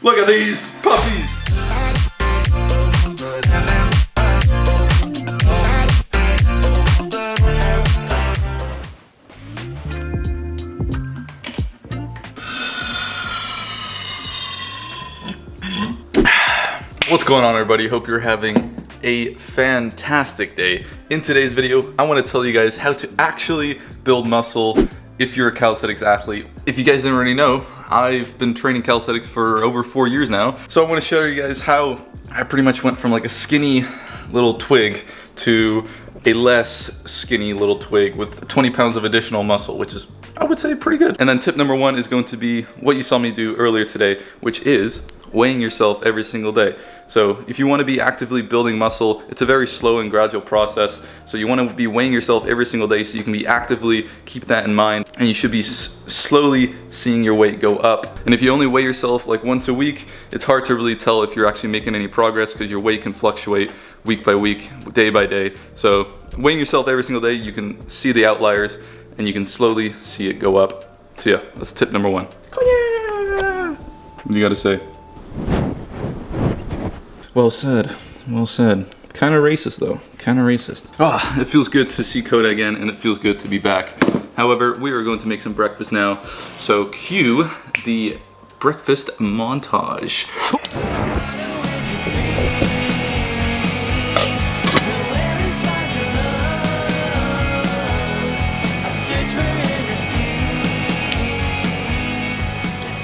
Look at these puppies. What's going on, everybody? Hope you're having a fantastic day. In today's video, I want to tell you guys how to actually build muscle if you're a calisthenics athlete. If you guys didn't already know, I've been training calisthenics for over 4 years now. So I want to show you guys how I pretty much went from like a skinny little twig to a less skinny little twig with 20 pounds of additional muscle, which is, I would say, pretty good. And then tip number one is going to be what you saw me do earlier today, which is weighing yourself every single day. So if you want to be actively building muscle, it's a very slow and gradual process. So you want to be weighing yourself every single day so you can be actively keep that in mind, and you should be slowly seeing your weight go up. And if you only weigh yourself like once a week, it's hard to really tell if you're actually making any progress because your weight can fluctuate week by week, day by day. So weighing yourself every single day, you can see the outliers and you can slowly see it go up. So yeah, that's tip number one. Oh yeah! What do you gotta say? Well said, well said. Kind of racist though, kind of racist. Ah, it feels good to see Coda again, and it feels good to be back. However, we are going to make some breakfast now, so cue the breakfast montage.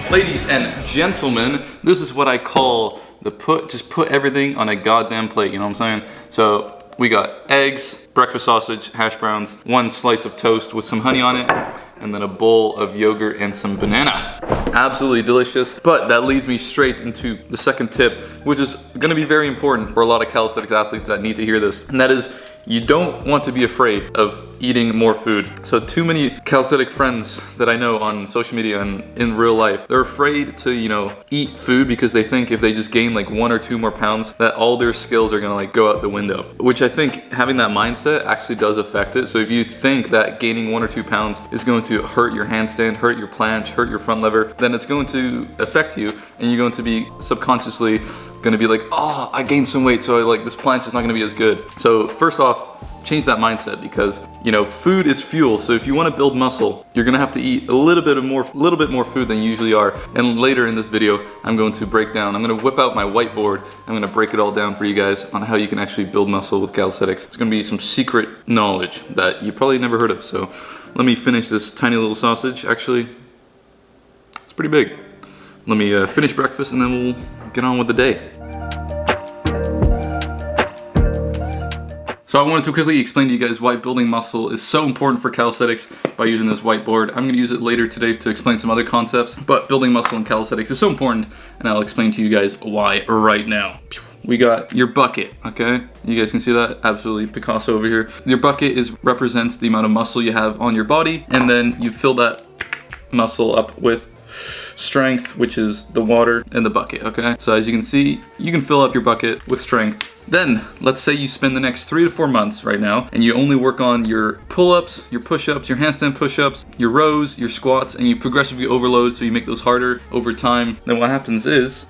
Ladies and gentlemen, this is what I call the just put everything on a goddamn plate, you know what I'm saying? So we got eggs, breakfast sausage, hash browns, one slice of toast with some honey on it, and then a bowl of yogurt and some banana. Absolutely delicious. But that leads me straight into the second tip, which is gonna be very important for a lot of calisthenics athletes that need to hear this. And that is, you don't want to be afraid of eating more food. So too many calisthenic friends that I know on social media and in real life, they're afraid to, you know, eat food because they think if they just gain like 1 or 2 more pounds, that all their skills are gonna like go out the window. Which I think having that mindset actually does affect it. So if you think that gaining 1 or 2 pounds is going to hurt your handstand, hurt your planche, hurt your front lever, then it's going to affect you, and you're going to be subconsciously gonna be like, oh, I gained some weight, so this planche is not gonna be as good. So first off, change that mindset, because you know, food is fuel. So if you want to build muscle, you're gonna have to eat a little bit more food than you usually are. And later in this video, I'm going to break down. I'm gonna whip out my whiteboard. I'm gonna break it all down for you guys on how you can actually build muscle with calisthenics. It's gonna be some secret knowledge that you probably never heard of. So let me finish this tiny little sausage. Actually, it's pretty big. Let me finish breakfast and then we'll get on with the day. So I wanted to quickly explain to you guys why building muscle is so important for calisthenics by using this whiteboard. I'm going to use it later today to explain some other concepts, but building muscle in calisthenics is so important, and I'll explain to you guys why right now. We got your bucket, okay? You guys can see that? Absolutely Picasso over here. Your bucket represents the amount of muscle you have on your body, and then you fill that muscle up with strength, which is the water in the bucket, okay? So as you can see, you can fill up your bucket with strength. Then, let's say you spend the next 3 to 4 months right now, and you only work on your pull-ups, your push-ups, your handstand push-ups, your rows, your squats, and you progressively overload, so you make those harder over time. Then what happens is,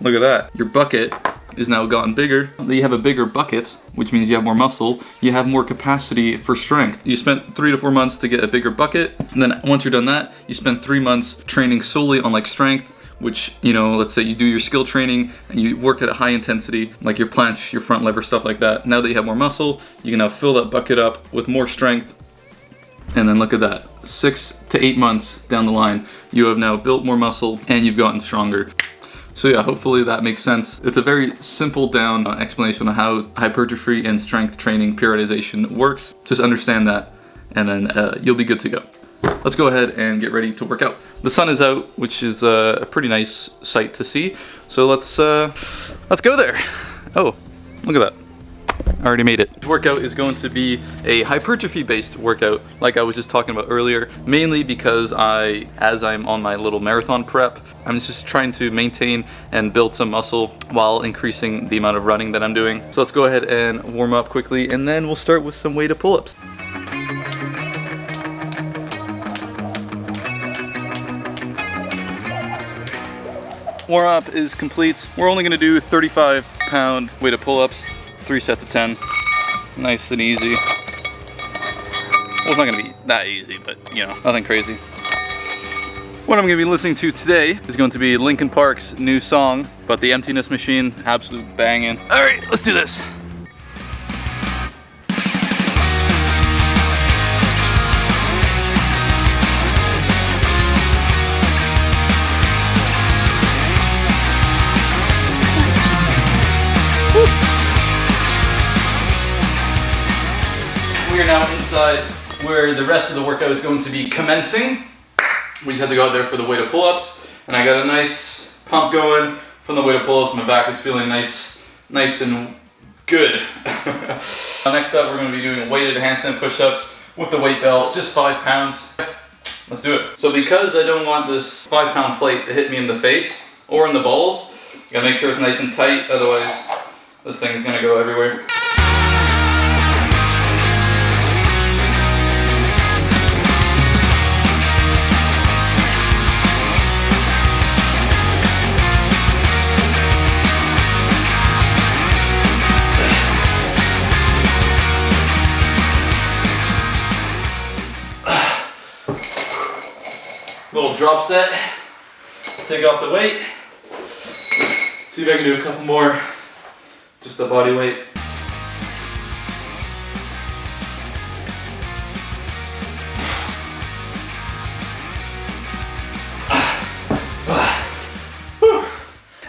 look at that, your bucket is now gotten bigger. You have a bigger bucket, which means you have more muscle, you have more capacity for strength. You spent 3 to 4 months to get a bigger bucket, and then once you're done that, you spend 3 months training solely on like strength, which, you know, let's say you do your skill training and you work at a high intensity, like your planche, your front lever, stuff like that. Now that you have more muscle, you can now fill that bucket up with more strength. And then look at that, 6 to 8 months down the line, you have now built more muscle and you've gotten stronger. So yeah, hopefully that makes sense. It's a very simple down explanation of how hypertrophy and strength training periodization works. Just understand that, and then you'll be good to go. Let's go ahead and get ready to work out. The sun is out, which is a pretty nice sight to see. So let's go there. Oh, look at that. I already made it. This workout is going to be a hypertrophy based workout, like I was just talking about earlier, mainly because as I'm on my little marathon prep, I'm just trying to maintain and build some muscle while increasing the amount of running that I'm doing. So let's go ahead and warm up quickly, and then we'll start with some weighted pull-ups. Warm up is complete. We're only gonna do 35-pound weighted pull-ups, 3 sets of 10. Nice and easy. Well, it's not gonna be that easy, but you know, nothing crazy. What I'm gonna be listening to today is going to be Linkin Park's new song about the emptiness machine. Absolute banging. All right, let's do this. We are now inside where the rest of the workout is going to be commencing. We just have to go out there for the weighted pull-ups, and I got a nice pump going from the weighted pull-ups. My back is feeling nice and good. Next up, we're going to be doing weighted handstand push-ups with the weight belt, just 5 pounds. Let's do it. So because I don't want this 5-pound plate to hit me in the face or in the balls, I gotta make sure it's nice and tight, otherwise this thing's gonna go everywhere. Little drop set, take off the weight, see if I can do a couple more, just the body weight.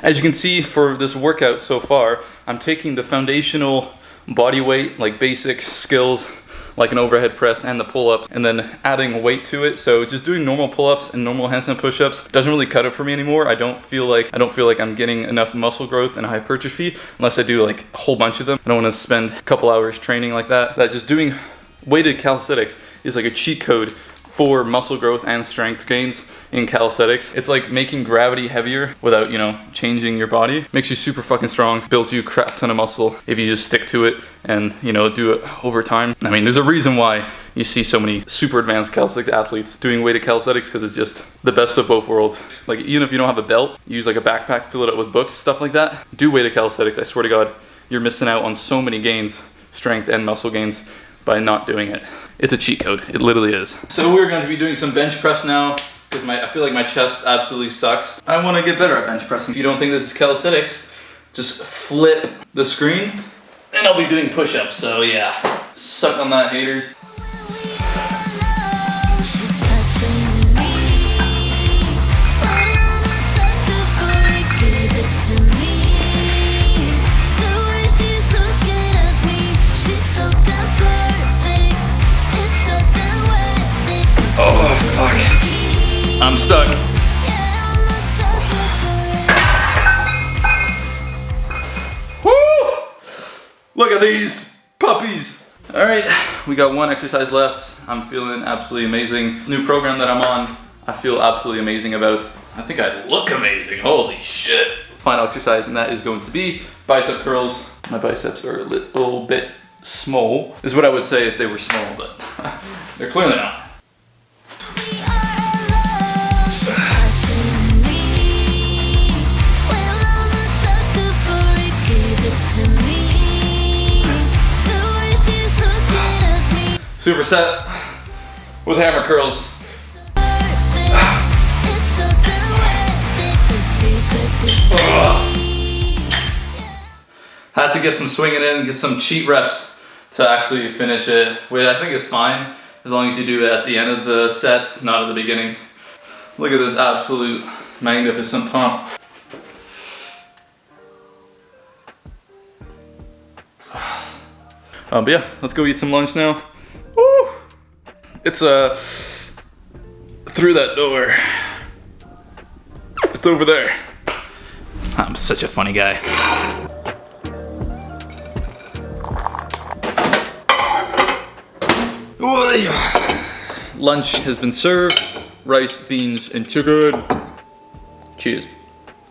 As you can see for this workout so far, I'm taking the foundational body weight, like basic skills, like an overhead press and the pull-ups, and then adding weight to it. So just doing normal pull-ups and normal handstand push-ups doesn't really cut it for me anymore. I don't feel like I'm getting enough muscle growth and hypertrophy unless I do like a whole bunch of them. I don't want to spend a couple hours training like that. Just doing weighted calisthenics is like a cheat code for muscle growth and strength gains in calisthenics. It's like making gravity heavier without, you know, changing your body. Makes you super fucking strong, builds you a crap ton of muscle if you just stick to it and, you know, do it over time. I mean, there's a reason why you see so many super advanced calisthenics athletes doing weighted calisthenics, because it's just the best of both worlds. Like, even if you don't have a belt, use like a backpack, fill it up with books, stuff like that. Do weighted calisthenics. I swear to God, you're missing out on so many gains, strength and muscle gains, by not doing it. It's a cheat code. It literally is. So we're going to be doing some bench press now, because I feel like my chest absolutely sucks. I want to get better at bench pressing. If you don't think this is calisthenics, just flip the screen and I'll be doing push-ups. So yeah, suck on that, haters. Oh, fuck. I'm stuck. Woo! Look at these puppies. All right, we got one exercise left. I'm feeling absolutely amazing. New program that I'm on, I feel absolutely amazing about. I think I look amazing. Holy shit. Final exercise, and that is going to be bicep curls. My biceps are a little bit small. This is what I would say if they were small, but they're clearly not. Super set with hammer curls. Had to get some swinging in, get some cheat reps to actually finish it, which I think is fine as long as you do it at the end of the sets, not at the beginning. Look at this absolute magnificent pump. But yeah, let's go eat some lunch now. Woo! It's through that door. It's over there. I'm such a funny guy. Lunch has been served. Rice, beans, and chicken. Cheers.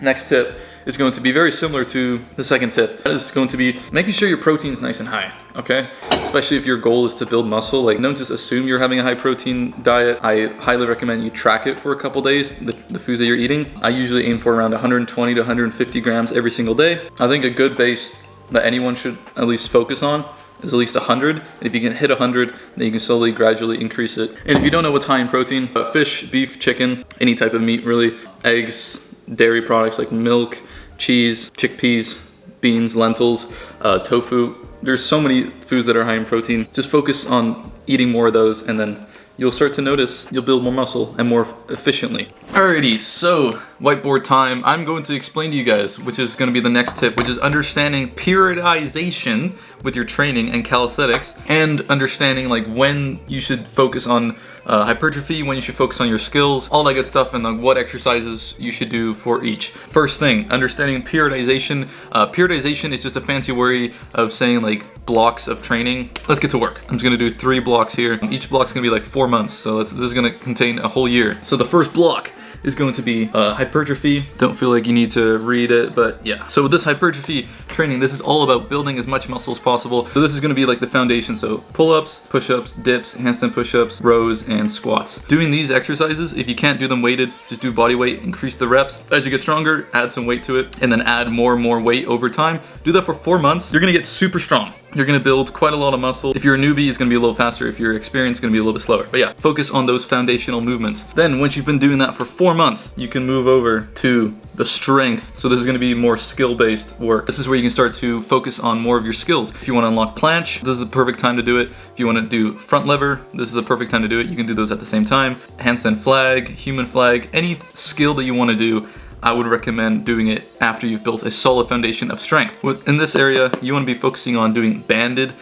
Next tip is going to be very similar to the second tip. That is going to be making sure your protein's nice and high, okay? Especially if your goal is to build muscle. Like, don't just assume you're having a high protein diet. I highly recommend you track it for a couple days, the foods that you're eating. I usually aim for around 120 to 150 grams every single day. I think a good base that anyone should at least focus on is at least 100. And if you can hit 100, then you can slowly, gradually increase it. And if you don't know what's high in protein, fish, beef, chicken, any type of meat really, eggs, dairy products like milk, cheese, chickpeas, beans, lentils, tofu. There's so many foods that are high in protein. Just focus on eating more of those, and then you'll start to notice you'll build more muscle and more efficiently. Alrighty, so whiteboard time. I'm going to explain to you guys, which is going to be the next tip, which is understanding periodization with your training and calisthenics, and understanding like when you should focus on hypertrophy, when you should focus on your skills, all that good stuff, and like what exercises you should do for each. First thing, understanding periodization. Periodization is just a fancy way of saying like blocks of training. Let's get to work. I'm just gonna do 3 blocks here. Each block's gonna be like 4 months, so this is gonna contain a whole year. So the first block is going to be hypertrophy. Don't feel like you need to read it, but yeah. So with this hypertrophy training, this is all about building as much muscle as possible. So this is gonna be like the foundation. So pull-ups, push-ups, dips, handstand push-ups, rows, and squats. Doing these exercises, if you can't do them weighted, just do body weight, increase the reps. As you get stronger, add some weight to it, and then add more and more weight over time. Do that for 4 months. You're gonna get super strong. You're gonna build quite a lot of muscle. If you're a newbie, it's gonna be a little faster. If you're experienced, it's gonna be a little bit slower. But yeah, focus on those foundational movements. Then once you've been doing that for 4 months, you can move over to the strength. So this is gonna be more skill-based work. This is where you can start to focus on more of your skills. If you wanna unlock planche, this is the perfect time to do it. If you wanna do front lever, this is the perfect time to do it. You can do those at the same time. Handstand flag, human flag, any skill that you wanna do, I would recommend doing it after you've built a solid foundation of strength. In this area, you want to be focusing on doing banded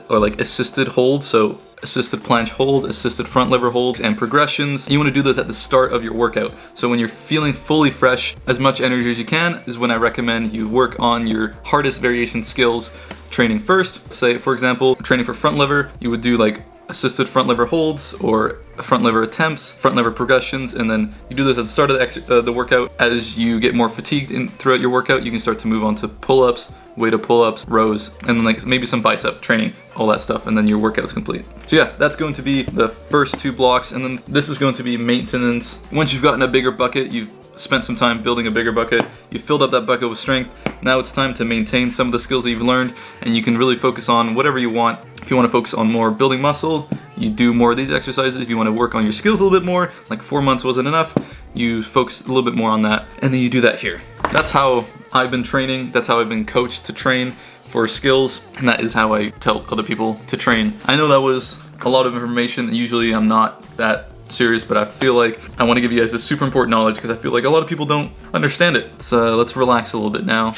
or like assisted holds. So assisted planche hold, assisted front lever holds, and progressions. You want to do those at the start of your workout. So when you're feeling fully fresh, as much energy as you can is when I recommend you work on your hardest variation skills training first. Say, for example, training for front lever, you would do like assisted front lever holds or front lever attempts, front lever progressions, and then you do this at the start of the workout. As you get more fatigued throughout your workout, you can start to move on to pull-ups, weighted pull-ups, rows, and then like maybe some bicep training, all that stuff, and then your workout's complete. So yeah, that's going to be the first 2 blocks, and then this is going to be maintenance. Once you've gotten a bigger bucket, you've spent some time building a bigger bucket, you filled up that bucket with strength, now it's time to maintain some of the skills that you've learned, and you can really focus on whatever you want. If you want to focus on more building muscle, you do more of these exercises. If you want to work on your skills a little bit more, like 4 months wasn't enough, you focus a little bit more on that, and then you do that here. That's how I've been training, that's how I've been coached to train for skills, and that is how I tell other people to train. I know that was a lot of information, usually I'm not that serious, but I feel like I want to give you guys this super important knowledge because I feel like a lot of people don't understand it. So let's relax a little bit now.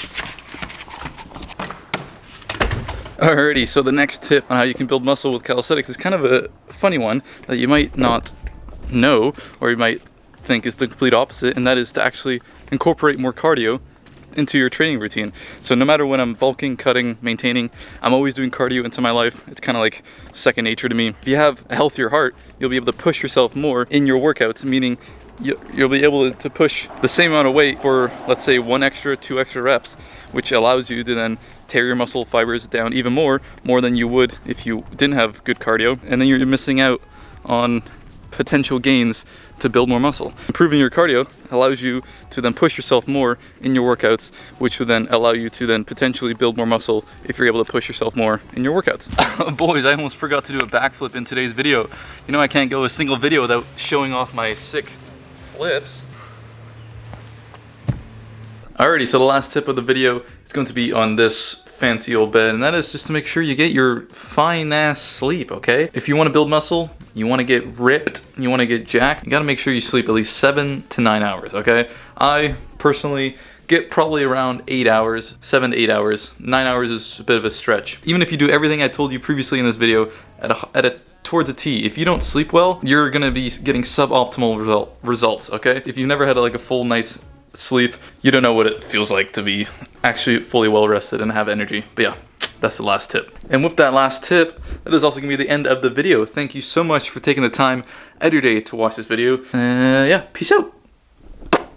Alrighty, so the next tip on how you can build muscle with calisthenics is kind of a funny one that you might not know, or you might think is the complete opposite, and that is to actually incorporate more cardio into your training routine. So no matter when I'm bulking, cutting, maintaining, I'm always doing cardio into my life. It's kind of like second nature to me. If you have a healthier heart, you'll be able to push yourself more in your workouts, meaning you'll be able to push the same amount of weight for, let's say, 1 extra, 2 extra reps, which allows you to then tear your muscle fibers down even more than you would if you didn't have good cardio, and then you're missing out on potential gains to build more muscle. Improving your cardio allows you to then push yourself more in your workouts, which will then allow you to then potentially build more muscle if you're able to push yourself more in your workouts. Boys, I almost forgot to do a backflip in today's video. You know I can't go a single video without showing off my sick flips. Alrighty, so the last tip of the video is going to be on this fancy old bed, and that is just to make sure you get your fine ass sleep, okay? If you want to build muscle, you want to get ripped, you want to get jacked, you got to make sure you sleep at least 7 to 9 hours, okay? I personally get probably around 8 hours, 7 to 8 hours. 9 hours is a bit of a stretch. Even if you do everything I told you previously in this video towards a T, if you don't sleep well, you're gonna be getting suboptimal results, okay? If you've never had like a full night's sleep, you don't know what it feels like to be actually fully well rested and have energy. But yeah, that's the last tip. And with that last tip, that is also gonna be the end of the video. Thank you so much for taking the time out of your day to watch this video. Yeah, peace out.